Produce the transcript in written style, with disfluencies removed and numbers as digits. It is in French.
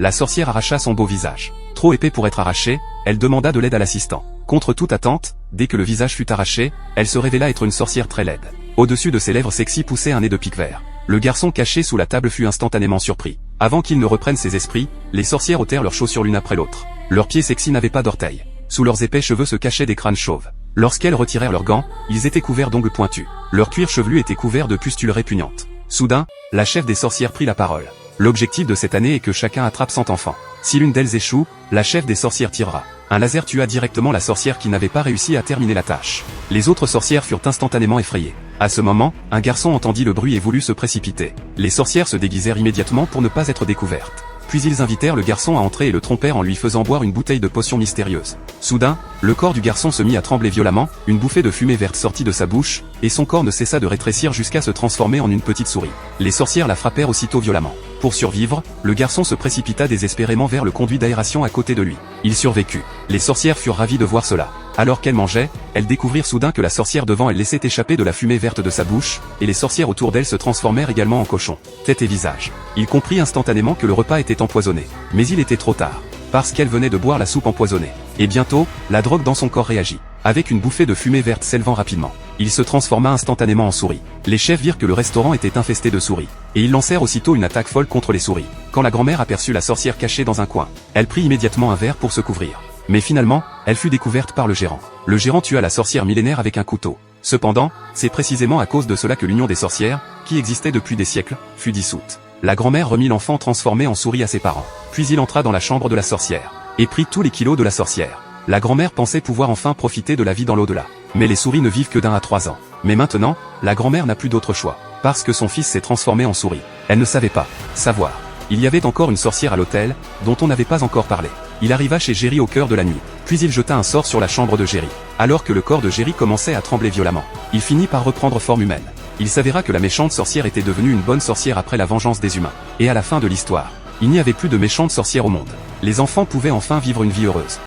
La sorcière arracha son beau visage. Trop épais pour être arraché, elle demanda de l'aide à l'assistant. Contre toute attente, dès que le visage fut arraché, elle se révéla être une sorcière très laide. Au-dessus de ses lèvres sexy poussait un nez de pique vert. Le garçon caché sous la table fut instantanément surpris. Avant qu'il ne reprenne ses esprits, les sorcières ôtèrent leurs chaussures l'une après l'autre. Leurs pieds sexy n'avaient pas d'orteils. Sous leurs épais cheveux se cachaient des crânes chauves. Lorsqu'elles retirèrent leurs gants, ils étaient couverts d'ongles pointus. Leur cuir chevelu était couvert de pustules répugnantes. Soudain, la chef des sorcières prit la parole. L'objectif de cette année est que chacun attrape 100 enfants. Si l'une d'elles échoue, la chef des sorcières tirera. Un laser tua directement la sorcière qui n'avait pas réussi à terminer la tâche. Les autres sorcières furent instantanément effrayées. À ce moment, un garçon entendit le bruit et voulut se précipiter. Les sorcières se déguisèrent immédiatement pour ne pas être découvertes. Puis ils invitèrent le garçon à entrer et le trompèrent en lui faisant boire une bouteille de potion mystérieuse. Soudain, le corps du garçon se mit à trembler violemment, une bouffée de fumée verte sortit de sa bouche, et son corps ne cessa de rétrécir jusqu'à se transformer en une petite souris. Les sorcières la frappèrent aussitôt violemment. Pour survivre, le garçon se précipita désespérément vers le conduit d'aération à côté de lui. Il survécut. Les sorcières furent ravies de voir cela. Alors qu'elles mangeaient, elles découvrirent soudain que la sorcière devant elles laissait échapper de la fumée verte de sa bouche, et les sorcières autour d'elle se transformèrent également en cochons, tête et visage. Il comprit instantanément que le repas était empoisonné. Mais il était trop tard. Parce qu'elle venait de boire la soupe empoisonnée. Et bientôt, la drogue dans son corps réagit. Avec une bouffée de fumée verte s'élevant rapidement, il se transforma instantanément en souris. Les chefs virent que le restaurant était infesté de souris, et ils lancèrent aussitôt une attaque folle contre les souris. Quand la grand-mère aperçut la sorcière cachée dans un coin, elle prit immédiatement un verre pour se couvrir. Mais finalement, elle fut découverte par le gérant. Le gérant tua la sorcière millénaire avec un couteau. Cependant, c'est précisément à cause de cela que l'union des sorcières, qui existait depuis des siècles, fut dissoute. La grand-mère remit l'enfant transformé en souris à ses parents. Puis il entra dans la chambre de la sorcière, et prit tous les kilos de la sorcière. La grand-mère pensait pouvoir enfin profiter de la vie dans l'au-delà. Mais les souris ne vivent que d'1 à 3 ans. Mais maintenant, la grand-mère n'a plus d'autre choix. Parce que son fils s'est transformé en souris. Elle ne savait pas savoir. Il y avait encore une sorcière à l'hôtel, dont on n'avait pas encore parlé. Il arriva chez Jerry au cœur de la nuit. Puis il jeta un sort sur la chambre de Jerry. Alors que le corps de Jerry commençait à trembler violemment, il finit par reprendre forme humaine. Il s'avéra que la méchante sorcière était devenue une bonne sorcière après la vengeance des humains. Et à la fin de l'histoire, il n'y avait plus de méchantes sorcières au monde. Les enfants pouvaient enfin vivre une vie heureuse.